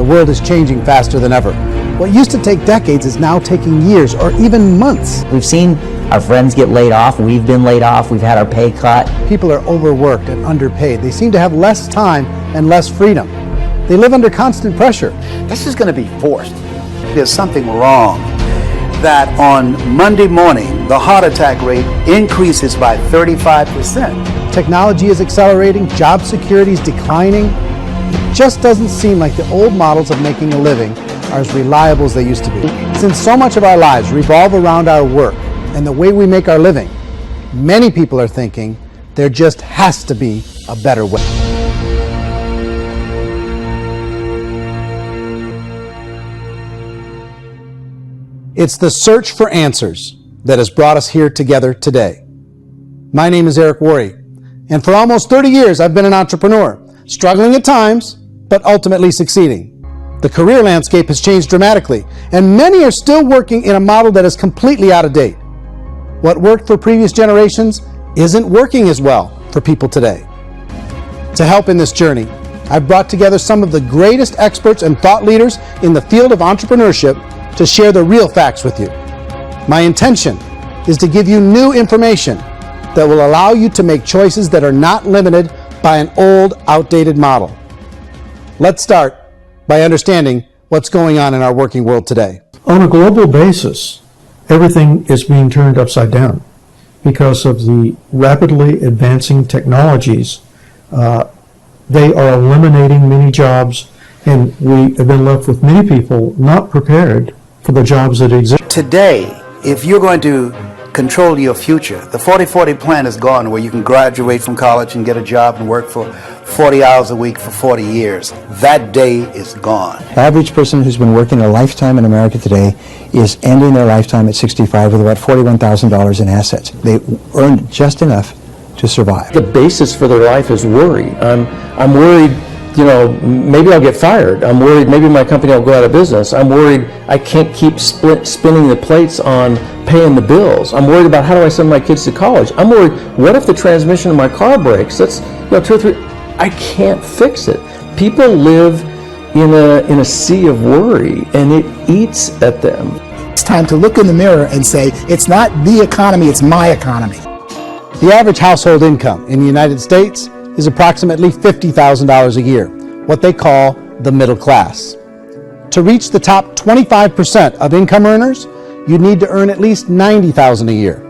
world is changing faster than ever. What used to take decades is now taking years or even months. We've seen our friends get laid off, we've been laid off, we've had our pay cut. People are overworked and underpaid. They seem to have less time and less freedom. They live under constant pressure. This is going to be forced. There's something wrong that on Monday morning, the heart attack rate increases by 35%. Technology is accelerating, job security is declining. It just doesn't seem like the old models of making a living are as reliable as they used to be. Since so much of our lives revolve around our work and the way we make our living, many people are thinking there just has to be a better way. It's the search for answers that has brought us here together today. My name is Eric Worre, and for almost 30 years I've been an entrepreneur, struggling at times, but ultimately succeeding. The career landscape has changed dramatically, and many are still working in a model that is completely out of date. What worked for previous generations isn't working as well for people today. To help in this journey, I've brought together some of the greatest experts and thought leaders in the field of entrepreneurship to share the real facts with you. My intention is to give you new information that will allow you to make choices that are not limited by an old, outdated model. Let's start by understanding what's going on in our working world today. On a global basis, everything is being turned upside down because of the rapidly advancing technologies. They are eliminating many jobs, and we have been left with many people not prepared for the jobs that exist. Today, if you're going to control your future, the 40-40 plan is gone, where you can graduate from college and get a job and work for 40 hours a week for 40 years. That day is gone. The average person who's been working a lifetime in America today is ending their lifetime at 65 with about $41,000 in assets. They earned just enough to survive. The basis for their life is worry. I'm worried, you know, maybe I'll get fired. I'm worried maybe my company will go out of business. I'm worried I can't keep spinning the plates on paying the bills. I'm worried about how do I send my kids to college. I'm worried, what if the transmission of my car breaks? That's, you know, 2 or 3, I can't fix it. People live in a sea of worry, and it eats at them. It's time to look in the mirror and say, it's not the economy, it's my economy. The average household income in the United States is approximately $50,000 a year, what they call the middle class. To reach the top 25% of income earners, you'd need to earn at least $90,000 a year.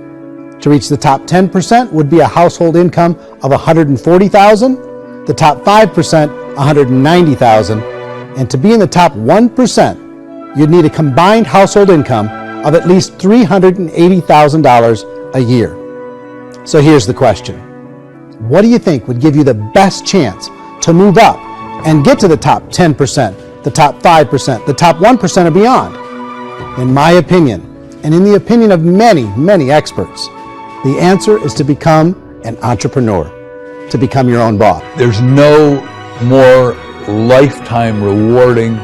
To reach the top 10% would be a household income of $140,000, the top 5%, $190,000, and to be in the top 1%, you'd need a combined household income of at least $380,000 a year. So here's the question. What do you think would give you the best chance to move up and get to the top 10%, the top 5%, the top 1% or beyond? In my opinion, and in the opinion of many, many experts, the answer is to become an entrepreneur, to become your own boss. There's no more lifetime rewarding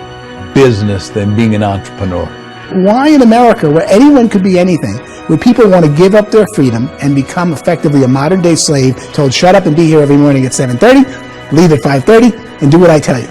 business than being an entrepreneur. Why in America, where anyone could be anything, would people want to give up their freedom and become effectively a modern day slave, told shut up and be here every morning at 7:30, leave at 5:30, and do what I tell you?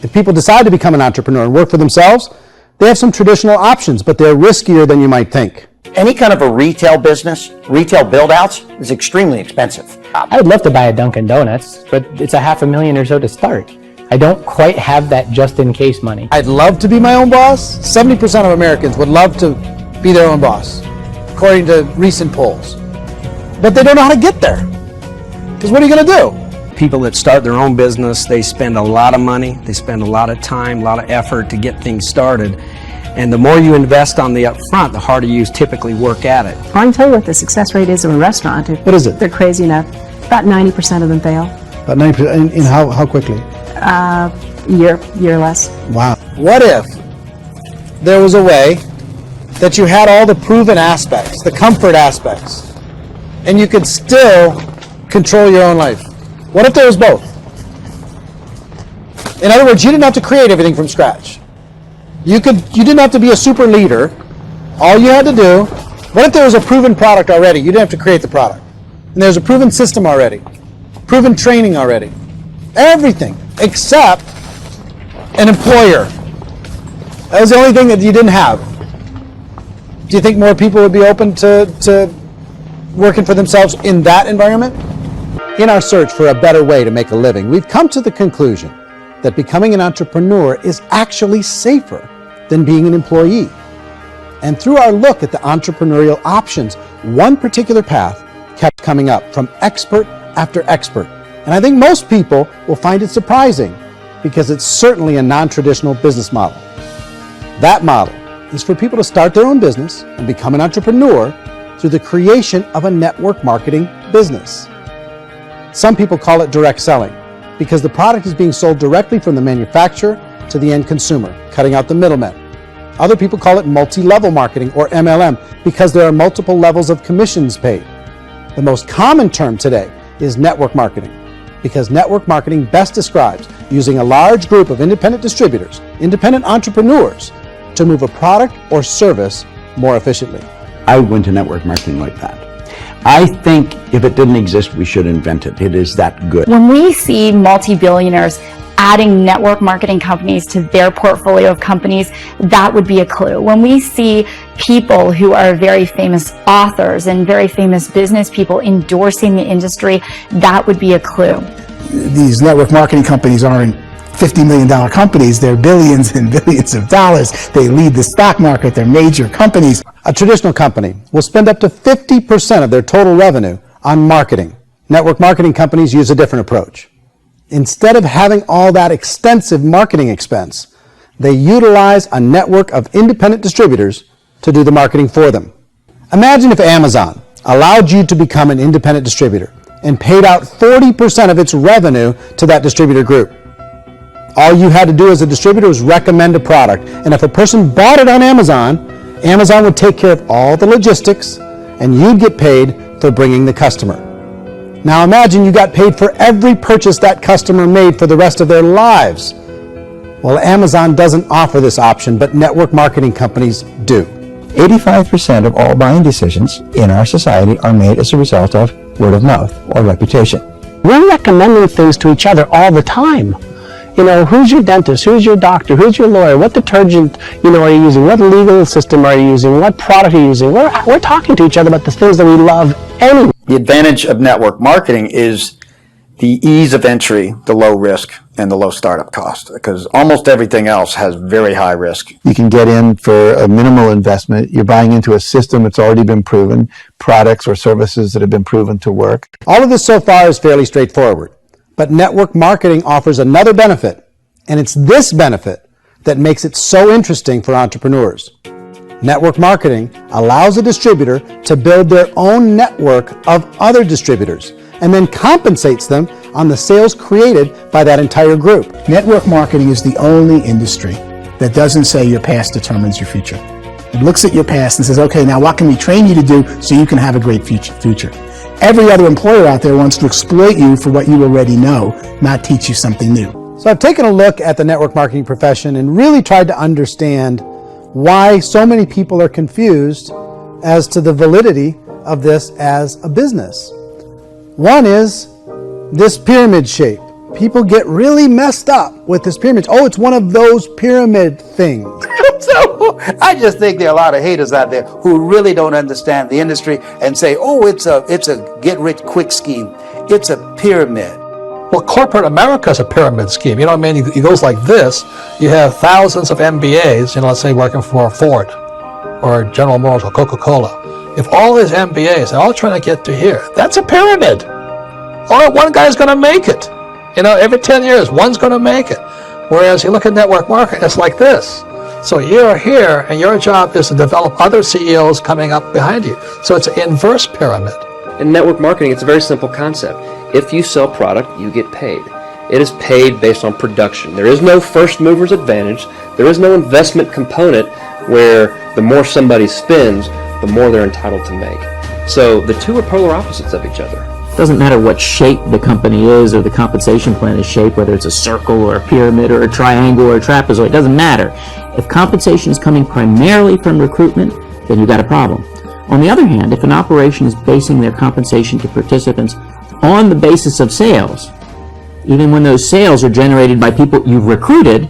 If people decide to become an entrepreneur and work for themselves, they have some traditional options, but they're riskier than you might think. Any kind of a retail business, retail build-outs, is extremely expensive. I would love to buy a Dunkin' Donuts, but it's $500,000 or so to start. I don't quite have that just-in-case money. I'd love to be my own boss. 70% of Americans would love to be their own boss, according to recent polls. But they don't know how to get there. Because what are you going to do? People that start their own business, they spend a lot of money, they spend a lot of time, a lot of effort to get things started. And the more you invest on the upfront, the harder you typically work at it. I can tell you what the success rate is of a restaurant. What is it? They're crazy enough. About 90% of them fail. About 90%? In how quickly? Year less. Wow. What if there was a way that you had all the proven aspects, the comfort aspects, and you could still control your own life? What if there was both? In other words, you didn't have to create everything from scratch. You didn't have to be a super leader. All you had to do, what if there was a proven product already? You didn't have to create the product. And there's a proven system already, proven training already. Everything except an employer That was the only thing that you didn't have. Do you think more people would be open to working for themselves in that environment? In our search for a better way to make a living, we've come to the conclusion that becoming an entrepreneur is actually safer than being an employee. And through our look at the entrepreneurial options, one particular path kept coming up from expert after expert. And I think most people will find it surprising because it's certainly a non-traditional business model. That model is for people to start their own business and become an entrepreneur through the creation of a network marketing business. Some people call it direct selling because the product is being sold directly from the manufacturer to the end consumer, cutting out the middlemen. Other people call it multi-level marketing, or MLM, because there are multiple levels of commissions paid. The most common term today is network marketing, because network marketing best describes using a large group of independent distributors, independent entrepreneurs, to move a product or service more efficiently. I would go into network marketing like that. I think if it didn't exist, we should invent it. It is that good. When we see multi-billionaires adding network marketing companies to their portfolio of companies, that would be a clue. When we see people who are very famous authors and very famous business people endorsing the industry, that would be a clue. These network marketing companies aren't $50 million companies, they're billions and billions of dollars. They lead the stock market, they're major companies. A traditional company will spend up to 50% of their total revenue on marketing. Network marketing companies use a different approach. Instead of having all that extensive marketing expense, they utilize a network of independent distributors to do the marketing for them. Imagine if Amazon allowed you to become an independent distributor and paid out 40% of its revenue to that distributor group. All you had to do as a distributor was recommend a product, and if a person bought it on Amazon, Amazon would take care of all the logistics and you'd get paid for bringing the customer. Now imagine you got paid for every purchase that customer made for the rest of their lives. Well, Amazon doesn't offer this option, but network marketing companies do. 85% of all buying decisions in our society are made as a result of word of mouth or reputation. We're recommending things to each other all the time. You know, who's your dentist, who's your doctor, who's your lawyer, what detergent, are you using, what legal system are you using, what product are you using? We're talking to each other about the things that we love anyway. The advantage of network marketing is the ease of entry, the low risk, and the low startup cost, because almost everything else has very high risk. You can get in for a minimal investment. You're buying into a system that's already been proven, products or services that have been proven to work. All of this so far is fairly straightforward, but network marketing offers another benefit, and it's this benefit that makes it so interesting for entrepreneurs. Network marketing allows a distributor to build their own network of other distributors and then compensates them on the sales created by that entire group. Network marketing is the only industry that doesn't say your past determines your future. It looks at your past and says, okay, now what can we train you to do so you can have a great future? Every other employer out there wants to exploit you for what you already know, not teach you something new. So I've taken a look at the network marketing profession and really tried to understand why so many people are confused as to the validity of this as a business. One is this pyramid shape. People get really messed up with this pyramid. Oh, it's one of those pyramid things. So I just think there are a lot of haters out there who really don't understand the industry and say, oh, it's a get-rich-quick scheme. It's a pyramid. Well, corporate America is a pyramid scheme. You know what I mean? It goes like this. You have thousands of MBAs, let's say working for Ford or General Motors or Coca-Cola. If all these MBAs are all trying to get to here, that's a pyramid. Only one guy's going to make it. Every 10 years, one's going to make it. Whereas you look at network marketing, it's like this. So you're here, and your job is to develop other CEOs coming up behind you. So it's an inverse pyramid. In network marketing, it's a very simple concept. If you sell product, you get paid. It is paid based on production. There is no first mover's advantage. There is no investment component where the more somebody spends, the more they're entitled to make. So the two are polar opposites of each other. It doesn't matter what shape the company is or the compensation plan is shaped, whether it's a circle or a pyramid or a triangle or a trapezoid, it doesn't matter. If compensation is coming primarily from recruitment, then you've got a problem. On the other hand, if an operation is basing their compensation to participants on the basis of sales, even when those sales are generated by people you've recruited,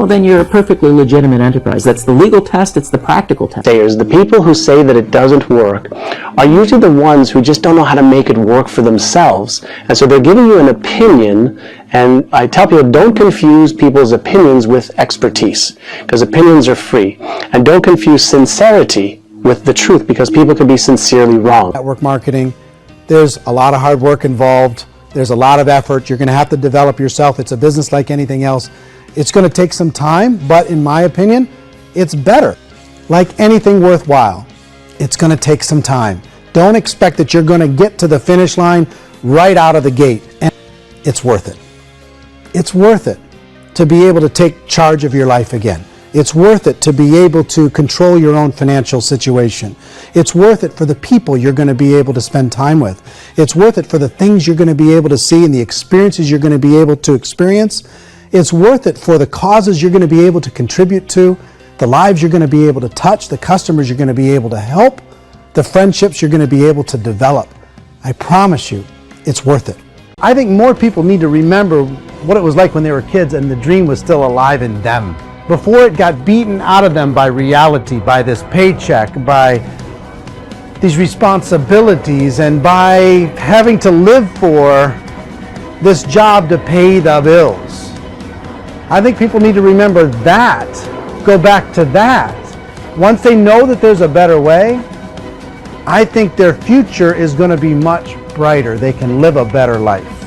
well, then you're a perfectly legitimate enterprise. That's the legal test, it's the practical test. The people who say that it doesn't work are usually the ones who just don't know how to make it work for themselves. And so they're giving you an opinion, and I tell people, don't confuse people's opinions with expertise, because opinions are free. And don't confuse sincerity with the truth, because people can be sincerely wrong. Network marketing, there's a lot of hard work involved. There's a lot of effort. You're going to have to develop yourself. It's a business like anything else. It's going to take some time, but in my opinion, it's better. Like anything worthwhile, it's going to take some time. Don't expect that you're going to get to the finish line right out of the gate. And it's worth it. It's worth it to be able to take charge of your life again. It's worth it to be able to control your own financial situation. It's worth it for the people you're going to be able to spend time with. It's worth it for the things you're going to be able to see and the experiences you're going to be able to experience. It's worth it for the causes you're going to be able to contribute to, the lives you're going to be able to touch, the customers you're going to be able to help, the friendships you're going to be able to develop. I promise you, it's worth it. I think more people need to remember what it was like when they were kids and the dream was still alive in them. Before it got beaten out of them by reality, by this paycheck, by these responsibilities, and by having to live for this job to pay the bills. I think people need to remember that, go back to that. Once they know that there's a better way, I think their future is going to be much brighter. They can live a better life.